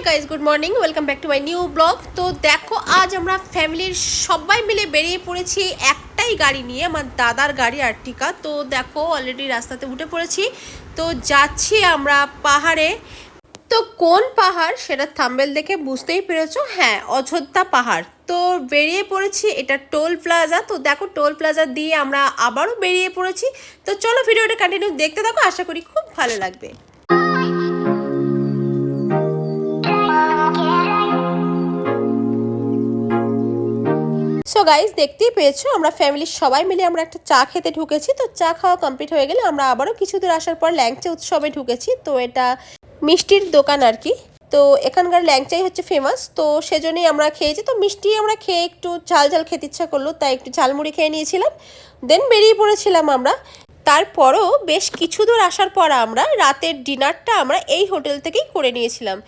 Guys good morning welcome back to my new blog. তো দেখো আজ আমরা ফ্যামিলির সবাই মিলে বেরিয়ে পড়েছি একটাই গাড়ি নিয়ে, আমার দাদার গাড়ি আর্টিকা। তো দেখো অলরেডি রাস্তাতে উঠে পড়েছি, তো যাচ্ছি আমরা পাহাড়ে। তো কোন পাহাড় সেটা থাম্বনেল দেখে বুঝতেই পেরেছো, হ্যাঁ অযোধ্যা পাহাড়। তো বেরিয়ে পড়েছি, এটা টোল প্লাজা। তো দেখো টোল প্লাজা দিয়ে আমরা আবারও বেরিয়ে পড়েছি। তো চলো ভিডিওটা কন্টিনিউ দেখতে থাকো, আশা করি খুব ভালো লাগবে। সো গাইজ দেখতেই পেয়েছো আমরা ফ্যামিলির সবাই মিলে আমরা একটা চা খেতে ঢুকেছি। তো চা খাওয়া কমপ্লিট হয়ে গেলে আমরা আবারও কিছু দূর আসার পর ল্যাংচা উৎসবে ঢুকেছি। তো এটা মিষ্টির দোকান আর কি। তো এখানকার ল্যাংচাই হচ্ছে ফেমাস, তো সেজন্যই আমরা খেয়েছি। তো মিষ্টি আমরা খেয়ে একটু ঝাল ঝাল খেতে ইচ্ছা করলো, তাই একটু ঝালমুড়ি খেয়ে নিয়েছিলাম, দেন বেরিয়ে পড়েছিলাম আমরা। তারপরও বেশ কিছু দূর আসার পর আমরা রাতের ডিনারটা আমরা এই হোটেল থেকেই করে নিয়েছিলাম।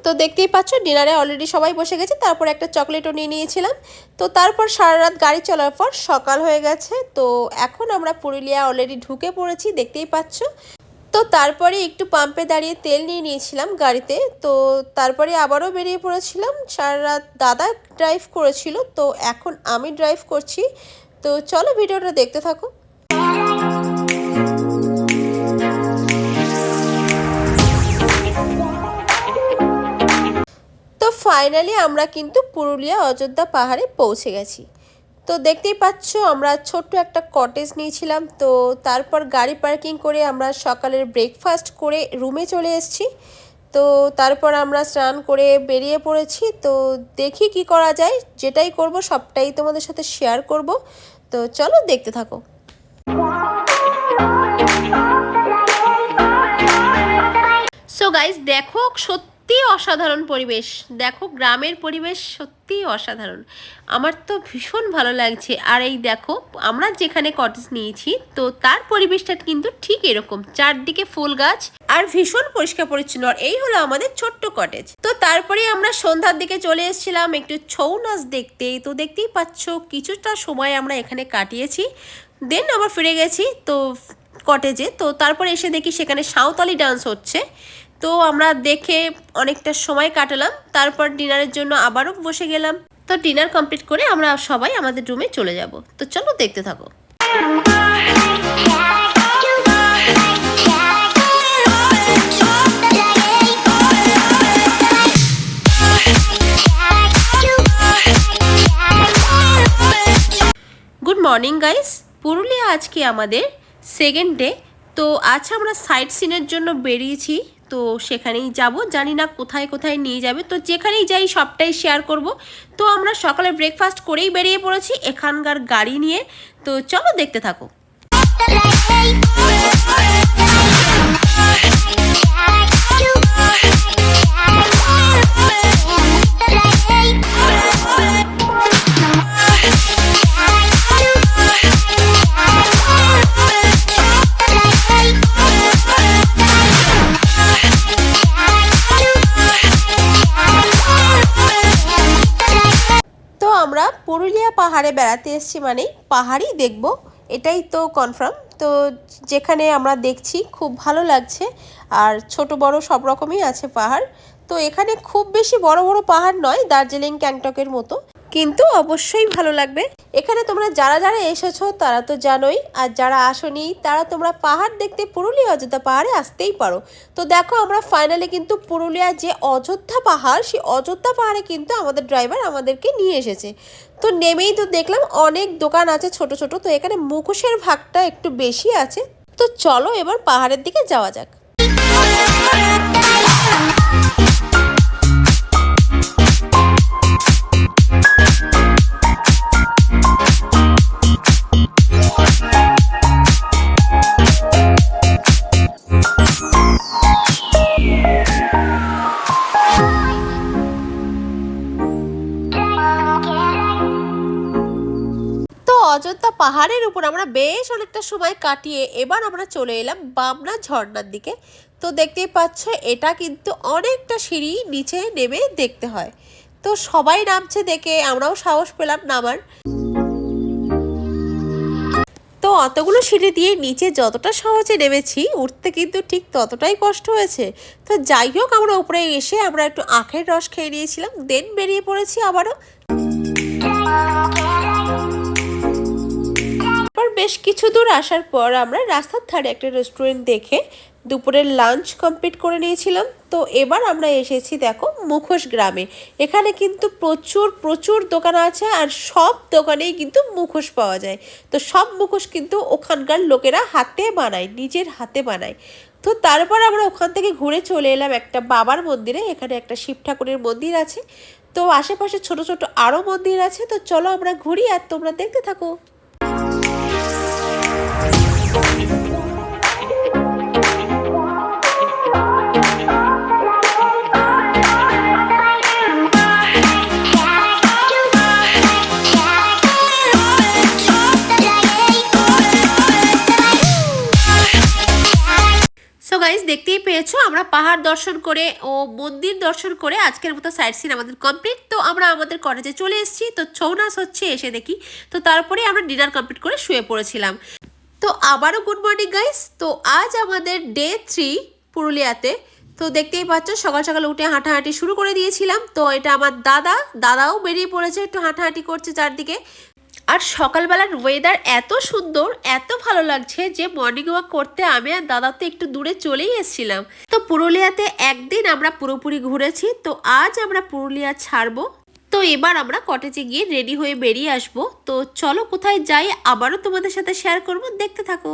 তো দেখতেই পাচ্ছ ডিনারে অলরেডি সবাই বসে গেছে, তারপর একটা চকলেটও নিয়ে নিয়েছিলাম। তো তারপর সারা রাত গাড়ি চলার পর সকাল হয়ে গেছে। তো এখন আমরা পুরুলিয়া অলরেডি ঢুকে পড়েছি, দেখতেই পাচ্ছ। তো তারপরে একটু পাম্পে দাঁড়িয়ে তেল নিয়ে নিয়েছিলাম গাড়িতে। তো তারপরে আবারও বেরিয়ে পড়েছিলাম। সারা রাত দাদা ড্রাইভ করেছিল, তো এখন আমি ড্রাইভ করছি। তো চলো ভিডিওটা দেখতে থাকো। ফাইনালি আমরা কিন্তু পুরুলিয়া অযোধ্যা পাহাড়ে পৌঁছে গেছি। তো দেখতেই পাচ্ছ আমরা ছোট্ট একটা কটেজ নিয়েছিলাম। তো তারপর গাড়ি পার্কিং করে আমরা সকালের ব্রেকফাস্ট করে রুমে চলে এসেছি। তো তারপর আমরা স্নান করে বেরিয়ে পড়েছি। তো দেখি কি করা যায়, যেটাই করব সবটাই তোমাদের সাথে শেয়ার করব। তো চলো দেখতে থাকো। সো গাইস দেখো সত্যি অসাধারণ পরিবেশ, দেখো গ্রামের পরিবেশ সত্যিই অসাধারণ, আমার তো ভীষণ ভালো লাগছে। আর এই দেখো আমরা যেখানে কটেজ নিয়েছি, তো তার পরিবেশটা কিন্তু ঠিক এরকম, চারদিকে ফুল গাছ আর ভীষণ পরিষ্কার পরিচ্ছন্ন। আর এই হলো আমাদের ছোট্ট কটেজ। তো তারপরে আমরা সন্ধ্যার দিকে চলে এসেছিলাম একটু ছৌ নাচ দেখতে। তো দেখতেই পাচ্ছ কিছুটা সময় আমরা এখানে কাটিয়েছি, দেন আবার ফিরে গেছি তো কটেজে। তো তারপরে এসে দেখি সেখানে সাঁওতালি ডান্স হচ্ছে। তো আমরা দেখে অনেকটা সময় কাটালাম, তারপর ডিনারের জন্য আবারও বসে গেলাম। তো ডিনার কমপ্লিট করে আমরা সবাই আমাদের রুমে চলে যাব। তো চলো দেখতে থাকো। গুড মর্নিং গাইস, পুরুলিয়া আজকে আমাদের সেকেন্ড ডে। তো আজ আমরা সাইট সিনের জন্য বেরিয়েছি। তো সেখানেই যাব, জানি না কোথায় কোথায় নিয়ে যাবে। তো যেখানেই যাই সবটাই শেয়ার করব। তো আমরা সকালে ব্রেকফাস্ট করেই বেরিয়ে পড়েছি এখানকার গাড়ি নিয়ে। তো চলো দেখতে থাকো। আমরা পুরুলিয়া পাহাড়ে বেড়াতে এসেছি মানে পাহাড়ই দেখব, এটাই তো কনফার্ম। তো যেখানে আমরা দেখছি খুব ভালো লাগছে, আর ছোট বড় সব রকমই আছে পাহাড়। তো এখানে খুব বেশি বড় বড় পাহাড় নয়, দার্জিলিং গ্যাংটকের মতো, কিন্তু অবশ্যই ভালো লাগবে। এখানে তোমরা যারা যারা এসেছো তারা তো জানোই, আর যারা আসোনি তারা তোমরা পাহাড় দেখতে পুরুলিয়া অযোধ্যা পাহাড়ে আসতেই পারো। তো দেখো আমরা ফাইনালি কিন্তু পুরুলিয়া যে অযোধ্যা পাহাড়, সেই অযোধ্যা পাহাড়ে কিন্তু আমাদের ড্রাইভার আমাদেরকে নিয়ে এসেছে। তো নেমেই তো দেখলাম অনেক দোকান আছে ছোট ছোট। তো এখানে মুখোশের ভাগটা একটু বেশি আছে। তো চলো এবার পাহাড়ের দিকে যাওয়া যাক। অযোধ্যা পাহাড়ের উপর আমরা বেশ অনেকটা সময় কাটিয়ে এবার আমরা চলে এলাম বামনা ঝর্ণার দিকে। তো দেখতেই পাচ্ছ এটা কিন্তু অনেকটা সিঁড়ি নিচে নেমে দেখতে হয়। তো সবাই নামছে দেখে আমরাও সাহস পেলাম নামার। তো অতগুলো সিঁড়ি দিয়ে নিচে যতটা সহজে নেমেছি, উঠতে কিন্তু ঠিক ততটাই কষ্ট হয়েছে। তো যাই হোক, আমরা উপরে এসে আমরা একটু আখের রস খেয়ে নিয়েছিলাম, দেন বেরিয়ে পড়েছি আবারও। বেশ কিছু দূর আসার পর আমরা রাস্তার ধারে একটা রেস্টুরেন্ট দেখে দুপুরের লাঞ্চ কমপ্লিট করে নিয়েছিলাম। তো এবার আমরা এসেছি দেখো মুখোশ গ্রামে। এখানে কিন্তু প্রচুর প্রচুর দোকান আছে, আর সব দোকানেই কিন্তু মুখোশ পাওয়া যায়। তো সব মুখোশ কিন্তু ওখানকার লোকেরা হাতে বানায়, নিজের হাতে বানায়। তো তারপর আমরা ওখান থেকে ঘুরে চলে এলাম একটা বাবার মন্দিরে। এখানে একটা শিব ঠাকুরের মন্দির আছে, তো আশেপাশে ছোট ছোট আরও মন্দির আছে। তো চলো আমরা ঘুরি আর তোমরা দেখতে থাকো। দেখতেই পেয়েছো আমরা পাহাড় দর্শন করে ও মন্দির দর্শন করে আজকের মতো সাইট সিন আমাদের কমপ্লিট। তো আমরা আমাদের কলেজে চলে এসেছি। তো ছৌ নাচ হচ্ছে এসে দেখি। তো তারপরে আমরা ডিনার কমপ্লিট করে শুয়ে পড়েছিলাম। তো আবারও গুড মর্নিং গাইস। তো আজ আমাদের ডে 3 পুরুলিয়াতে। তো দেখতেই পাচ্ছ সকাল সকাল উঠে হাঁটাহাঁটি শুরু করে দিয়েছিলাম। তো এটা আমার দাদাও বেরিয়ে পড়েছে, একটু হাঁটাহাঁটি করছে চারদিকে। আর সকালবেলার ওয়েদার এত সুন্দর, এত ভালো লাগছে যে মর্নিং ওয়াক করতে আমি আর দাদা তো একটু দূরে চলেই এসেছিলাম। তো পুরুলিয়াতে একদিন আমরা পুরোপুরি ঘুরেছি। তো আজ আমরা পুরুলিয়া ছাড়বো। তো এবার আমরা কটেজে গিয়ে রেডি হয়ে বেরিয়ে আসবো। তো চলো কোথায় যাই আবারও তোমাদের সাথে শেয়ার করব, দেখতে থাকো।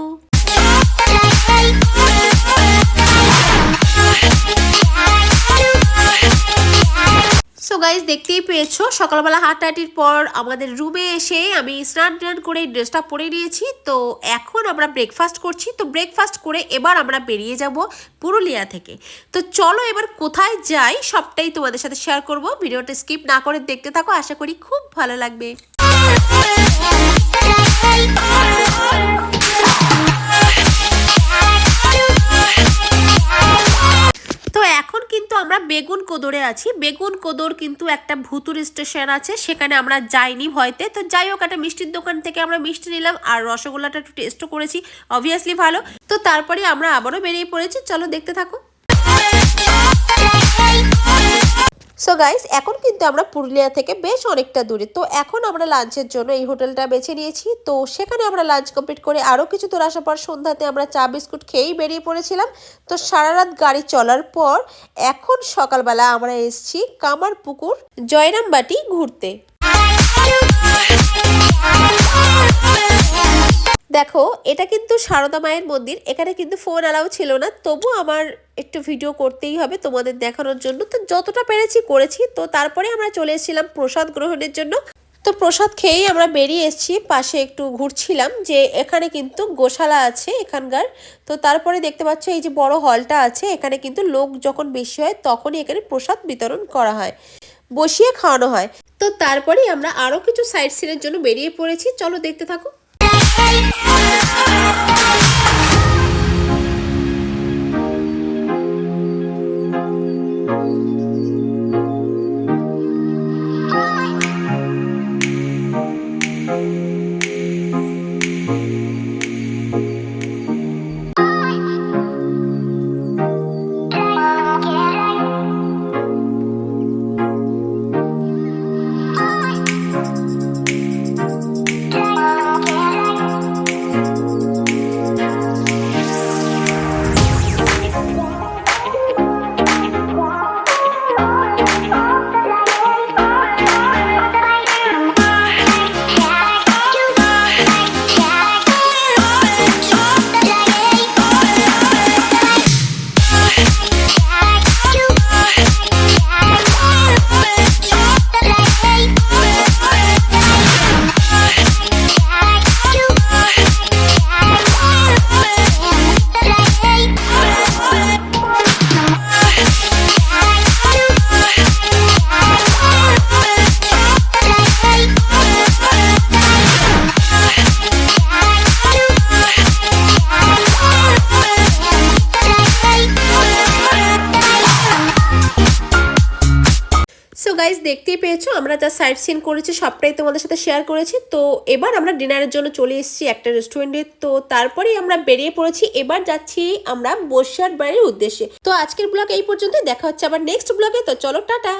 সো গাইজ দেখতেই পেয়েছো সকালবেলা হাঁটাহাঁটির পর আমাদের রুমে এসে আমি স্নান টান করে ড্রেসটা পরে নিয়েছি। তো এখন আমরা ব্রেকফাস্ট করছি। তো ব্রেকফাস্ট করে এবার আমরা বেরিয়ে যাব পুরুলিয়া থেকে। তো চলো এবার কোথায় যাই সবটাই তোমাদের সাথে শেয়ার করব। ভিডিওটা স্কিপ না করে দেখতে থাকো, আশা করি খুব ভালো লাগবে। তো এখন কিন্তু আমরা বেগুন কোদরে আছি। বেগুন কোদর কিন্তু একটা ভুতুর স্টেশন আছে, সেখানে আমরা যাইনি ভয়তে। তো যাই হোক, একটা মিষ্টির দোকান থেকে আমরা মিষ্টি নিলাম আর রসগোল্লাটা একটু টেস্টও করেছি, অবভিয়াসলি ভালো। তো তারপরে আমরা আবারও বেরিয়ে পড়েছি, চলো দেখতে থাকো। সো গাইস এখন কিন্তু আমরা পুরুলিয়া থেকে বেশ অনেকটা দূরে। তো এখন আমরা লাঞ্চের জন্য এই হোটেলটা বেছে নিয়েছি। তো সেখানে আমরা লাঞ্চ কমপ্লিট করে আরও কিছু দূর আসার পর সন্ধ্যাতে আমরা চা বিস্কুট খেয়েই বেরিয়ে পড়েছিলাম। তো সারা রাত গাড়ি চলার পর এখন সকালবেলা আমরা এসেছি কামারপুকুর জয়রামবাটি ঘুরতে। দেখো এটা কিন্তু সারদা মায়ের মন্দির। এখানে কিন্তু ফোন অ্যালাউ ছিল না, তবু আমার একটু ভিডিও করতেই হবে তোমাদের দেখানোর জন্য। তো যতটা পেরেছি করেছি। তো তারপরে আমরা চলে এসেছিলাম প্রসাদ গ্রহণের জন্য। তো প্রসাদ খেয়েই আমরা বেরিয়ে এসেছি, পাশে একটু ঘুরছিলাম যে এখানে কিন্তু গোশালা আছে এখানকার। তো তারপরে দেখতে পাচ্ছ এই যে বড় হলটা আছে, এখানে কিন্তু লোক যখন বেশি হয় তখনই এখানে প্রসাদ বিতরণ করা হয়, বসিয়ে খাওয়ানো হয়। তো তারপরে আমরা আরও কিছু সাইট সিনের জন্য বেরিয়ে পড়েছি, চলো দেখতে থাকো। গাইজ দেখতেই পেয়েছো আমরা যা সাইট সিন করেছি সবটাই তোমাদের সাথে শেয়ার করেছি। তো এবার আমরা ডিনারের জন্য চলে এসেছি একটা রেস্টুরেন্টে। তো তারপরেই আমরা বেরিয়ে পড়েছি, এবার যাচ্ছি আমরা বসিরহাট বাড়ির উদ্দেশ্যে। তো আজকের ব্লগ এই পর্যন্ত, দেখা হচ্ছে আবার নেক্সট ব্লগে। তো চলো টাটা।